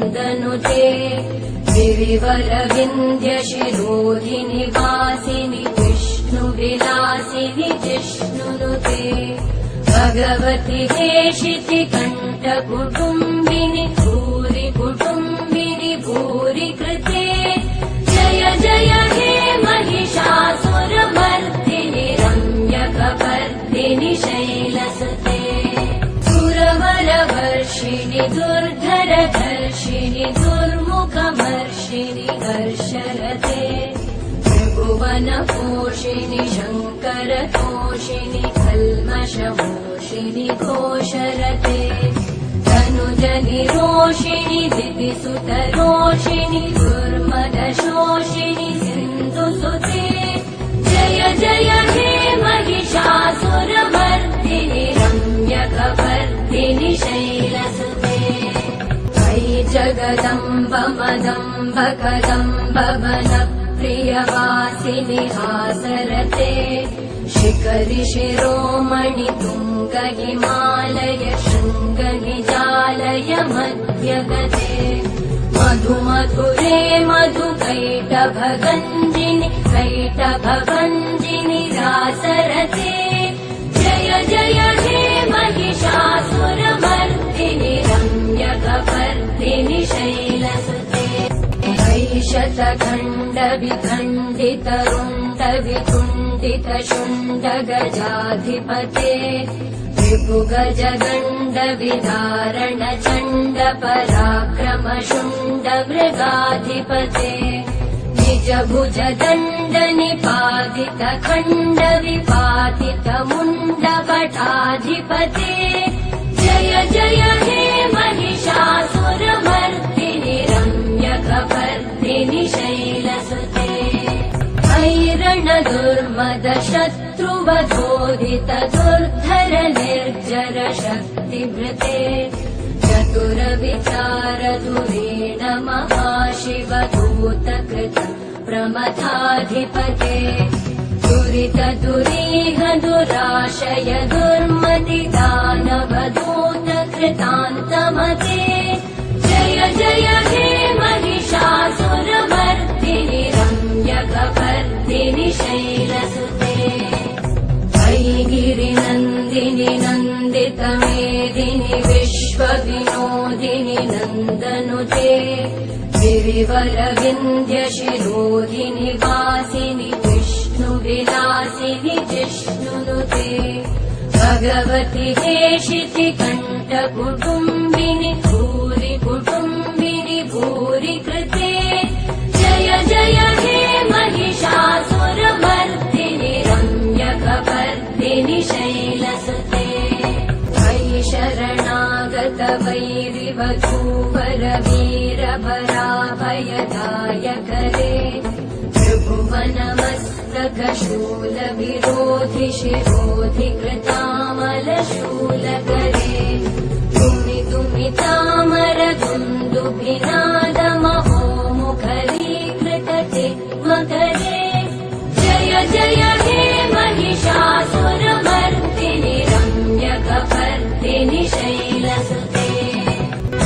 नन्दनुते गिरिवरविन्द्यशिरोधिनि वासिनि विष्णुविलासिनि जिष्णुनुते भगवति हेशिति कण्ठकुटुम्बिनि भूरि कुटुम्बिनि भूरि कृते जय जय हे महिषासुरमर्दिनि रम्यकपर्दिनि शैलसुते सुरवरवर्षिणि दुर्धरधर्षिणि दुर्मुखमर्षिणि हर्षरते त्रिभुवनपोषिणि शङ्करतोषिणि कल्मषमोषिणि घोषरते तनुजनिरोषिणि दितिसुतरोषिणि दुर्मदशोषिणि सिन्धुसुते जय जय हे महिषासुरमर्दिनि रम्यकपर्दिनि शैलसुते अयि जगदम्ब मदम्ब कदम्ब वनप्रियवासिनि हासरते शिखरि शिरोमणि तुङ्ग हिमालय शृङ्ग निजालय मध्यगते मधुमधुरे मधुकैटभगञ्जिनि कैटभगञ्जिनि रासरते जय जय हे महिषासुरमर्दिनि रम्यकपर्दिनि शैलसुते ऐशतखण्डविखण्डितरुण्डविकुण्डित गजाधिपते त्रिभुगजगण्डविदारण चण्ड पराक्रम शुण्ड मृगाधिपते निजभुज दण्ड निपातित खण्ड विपातित मुण्ड वटाधिपते जय जय हे महिषासुरमर्दिनि रम्यकपर्दिनि शैलसुते ऐरण दुर्मद शत्रुवधोदित दुर्धर निर्जर शक्तिभृते चतुर विचार दुरेण महाशिव दूतकृत प्रमथाधिपते दुरित दुरीह दुराशय दुर्मति दानव दूत कृतान्तमते जय जय हे महिषासुरमर्दिनि रम्यकपर्दिनि शैलसुते अयि गिरिनन्दिनि नन्दितमेदिनि विश्वविनोदिनि नन्दनुते गिरिवरविन्द्यशिरोधिनि वासिनि विष्णुविलासिनि जिष्णुनुते भगवति हेशिति कण्ठकुटुम्बिनि भूरि कुटुम्बिनि भूरि कृते जय जय हे महिषासुरमर्दिनि रम्यकपर्दिनि शैलसुते अयि शरणागत वैरिवधूवर वीरभराभयदायकरे त्रिभुवनमस्तकशूलविरोधि शिरोधि कृतामलशूलकरे तुमितामर दुन्दुभिनादमहो मुखरीकृतते मकरे जय जय हे महिषासुरमर्दिनि रम्यकपर्दिनि शैलसुते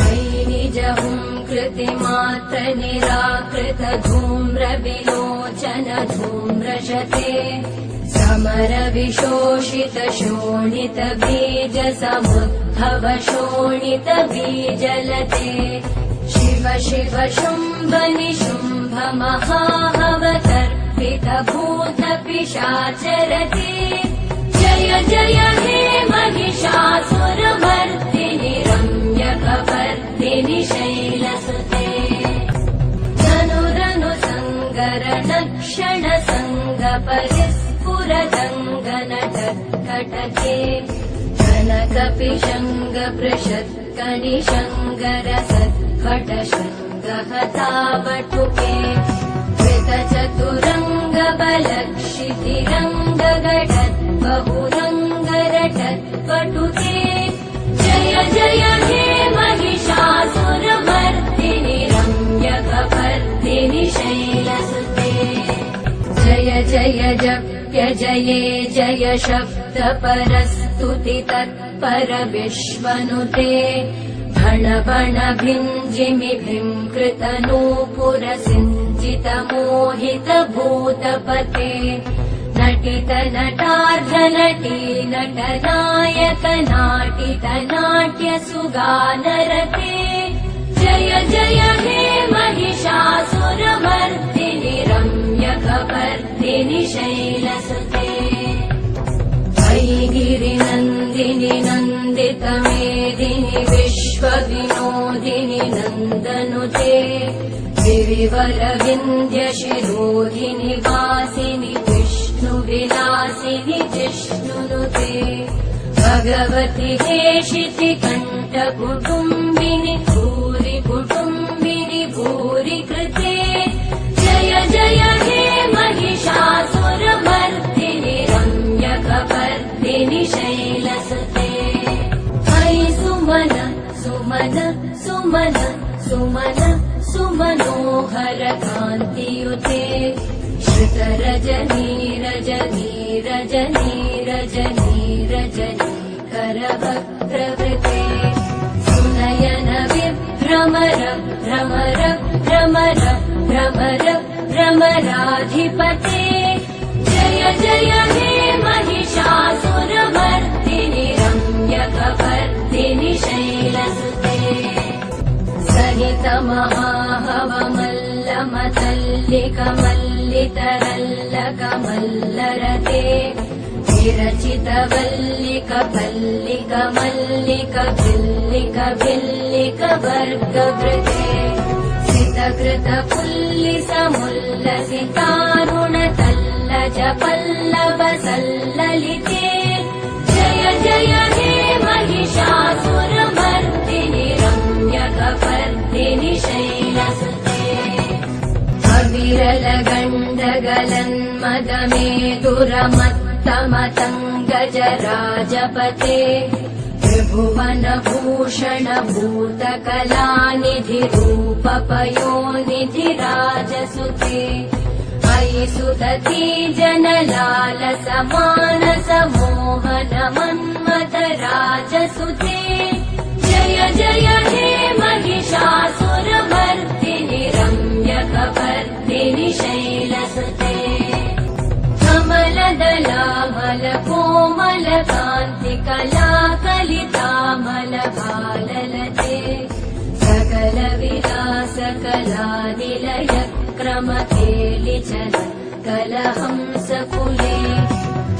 अयि निजहुंकृतिमात्र निराकृत धूम्र विलोचन धूम्रशते समर विशोषित शोणित बीज समुद्भव शोणित बीजलते शिव शिव शुम्भ निशुम्भ महाहवतर्पित भूत पिशाचरते जय जय हे महिषासुरमर्दिनि रम्यकपर्दिनि शैलसुते धनुरनु सङ्गरणक्षण सङ्ग परिस्फुरदङ्गनटत्कटके कनकपिशङ्ग पृषत्कनिशङ्गरसत्कट शृङ्गहतावटुके कृतचतुरङ्ग बलक्षितिरङ्गघटत् बहुरङ्गरटत्पटुके जय जय हे महिषासुरमर्दिनि रम्यकपर्दिनि शैलसुते जय जय जप्य जये जय शब्द परस्तुति तत्पर विश्वनुते भणभणभिञ्जिमिभिङ्कृतनूपुरसिञ्चितमोहितभूतपते नटितनटार्धनटी नटनायक नाटितनाट्यसुगानरते जय जय हे महिषासुरमर्दिनि रम्यकपर्दिनि शैलसुते गिरिनन्दिनि नन्दितमेदिनि विश्वविनोदिनि नन्दनुते गिरिवरविन्द्यशिरोधिनि वासिनि विष्णुविलासिनि जिष्णुनुते भगवति हेशितिकण्ठकुटुम्बिनि भूरि कुटुम्बिनि भूरि कृते जय जय हे महिषासुरमर्दिनि रम्यकपर्दिनि शैलसुते अयि सुमन सुमन सुमन सुमन सुमनोहर कान्तियुते श्रुतरजनी रजनी रजनी रजनी रजनी करवक्त्रवृते सुनयन विभ्रमर भ्रमर भ्रमर भ्रमर भ्रमराधिपते जय जय हे महिषासुरमर्दिनि रम्यकपर्दिनि शैलसुते सहितमहाहवमल्लमतल्लिकमल्लितरल्लकमल्लरते विरचितवल्लिकपल्लिकमल्लिकभिल्लिकभिल्लिकवर्गवृते सितकृतपुल्लिसमुल्लसितारुणतल्लजपल्लवसल्ललिते जय जय हे महिषासुरमर्दिनि रम्यकपर्दिनि शैलसुते अविरलगण्डगलन्मदमेदुरमत्तमतङ्गजराजपते त्रिभुवनभूषण भूतकलानिधि रूपपयोनिधिराजसुते अयि सुदती जनलालसमानसमोहन मन्मथराजसुते जय जय हे महिषासुरमर्दिनि रम्यकपर्दिनि शैलसुते कमलदलामलकोमलकान्तिकलाकलितामलभाललते सकलविलासकलानिलय क्रमकेलिचल कलहंसकुले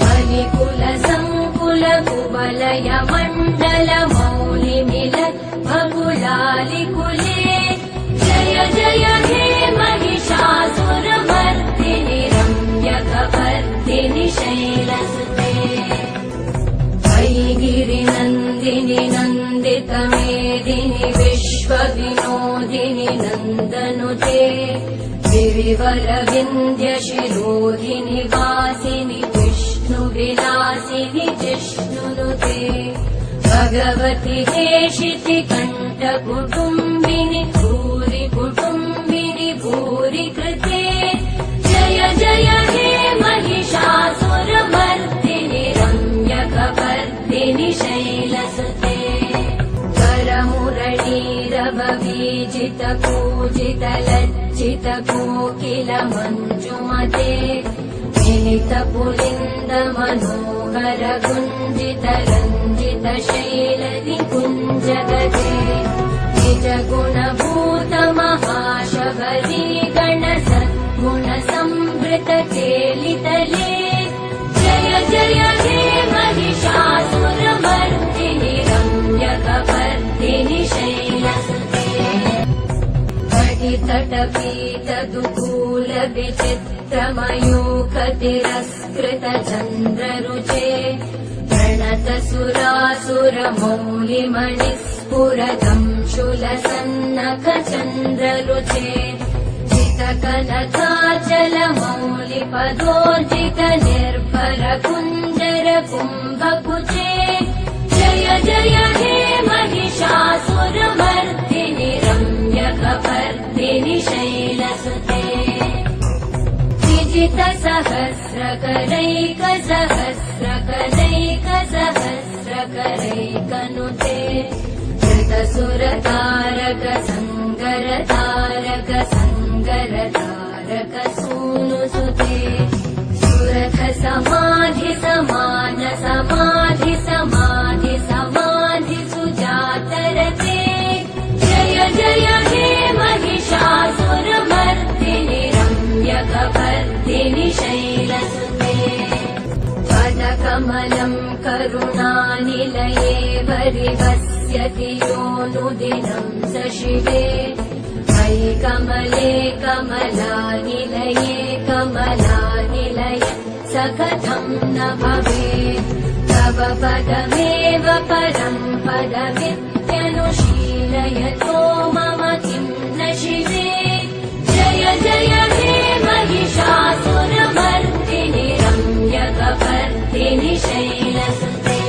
फलिकुलसङ्कुलकुवलय मण्डलमौलिमिल भकुलालिकुले जय जय हे महिषासुरमर्दिनि रम्यकपर्दिनि शैलसुते अयि गिरिनन्दिनि नन्दितमेदिनि विश्वविनोदिनि नन्दनुते गिरिवरविन्द्यशिरोधिनि वासिनि विष्णुविलासिनि जिष्णुनुते भगवति हेशितिकण्ठकुटुम्बिनि भूरि कुटुम्बिनि भूरि कृते जय जय हे महिषासुरमर्दिनि रम्यकपर्दिनि शैलसुते करमुरलीरववीजितपूजितलज्जितकोकिलमञ्जुमते मिलितपुलिन्दमनोहर गुञ्जितरञ्जितशैलनिकुञ्जगते निजगुणभूतमहाशबरी गणसद्गुणसंवृतकेलितले जय जय हे महिषासुरमर्दिनि रम्यकपर्दिनि शैलसुते कटितटपीतदुकूलविचित्रमयूखतिरस्कृतचन्द्ररुचे प्रणतसुरासुरमौलिमणिस्फुरदंशुलसन्नखचन्द्ररुचे चितकनकाचलमौलिपदोर्जितनिर्भरकुञ्जरकुम्भकुचे जय जय हे महिषासुरमर्दिनि रम्यकपर्दिनि शैलसुते विजितसहस्रकरैकसहस्रकरैकसहस्रकरैकनुते सुरतारक संगर तारक संगर तारक सूनु सुते सुरथ समाधि समान समाधि समाधि समाधि सुजातरते जय जय हे महिषासुरमर्दिनि रम्यकपर्दिनि शैलसुते पदकमलम् करुणानिलये परिवस्यति योऽनुदिनं स शिवे मयि कमले कमलानिलये कमलानिलय स कथं न भवेत् तव पदमेव परं पदमित्यनुशीलयतो मम किं न शिवे जय जय हे महिषासुरमर्दिनि रम्यकपर्दिनि शैलसुते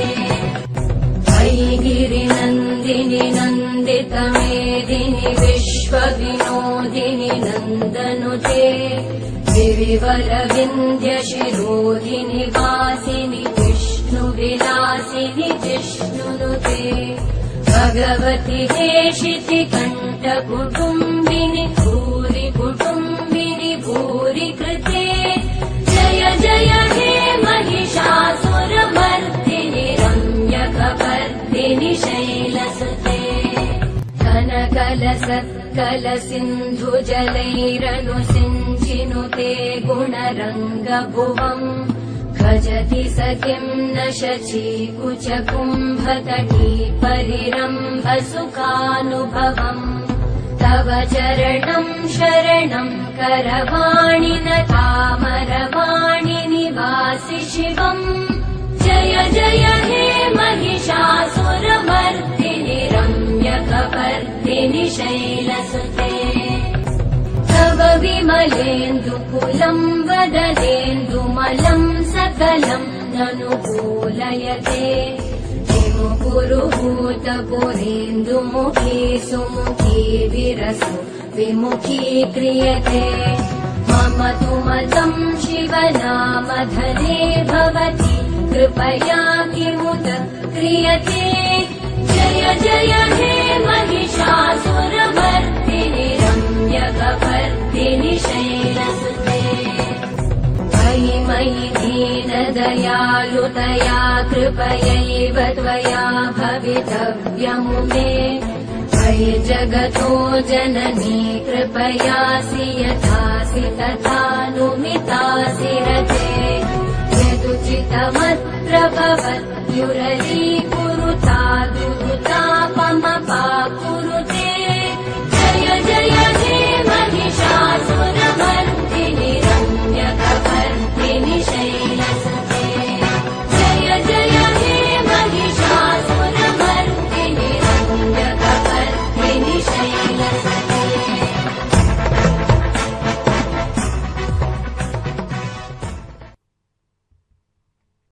गिरिनन्दिनि नन्दितमेदिनि विश्वविनोदिनि नन्दनुते गिरिवरविन्द्यशिरोधिनि वासिनि विष्णुविलासिनि जिष्णुनुते भगवति हेशिति कण्ठकुटुम्बिनि भूरि कुटुम्बिनि भूरि कृते जय जय हे महिषासुरमर्दिनि रम्यकपर्दिनि शैलसुते कनकलसत्कलसिन्धुजलैरनुसिञ्चिनुते गुणरङ्गभुवम् भजति स किं न शचीकुचकुम्भतटी परिरम्भसुखानुभवम् तव चरणं शरणं करवाणि न तामरवाणि निवासि शिवम् जय जय हे महिषासुरमर्दिनि रम्यकपर्दिनि शैलसुते तव विमलेन्दुकुलं वदनेन्दुमलं सकलं ननुकूलयते विमुकुरुभूतपुरेन्दुमुखी सुमुखी विरसु विमुखी क्रियते मम तु मतं शिवनामधने भवति कृपया किमुत क्रियते जय जय हे महिषासुरमर्दिनि रम्यकपर्दिनि शैलसुते मयि मयि दीनदयालुतया कृपयैव त्वया भवितव्यमुमे मयि जगतो जननी कृपयासि यथासि तथानुमितासि रते यदुचितमत्र भवत्युरलीकुरुताद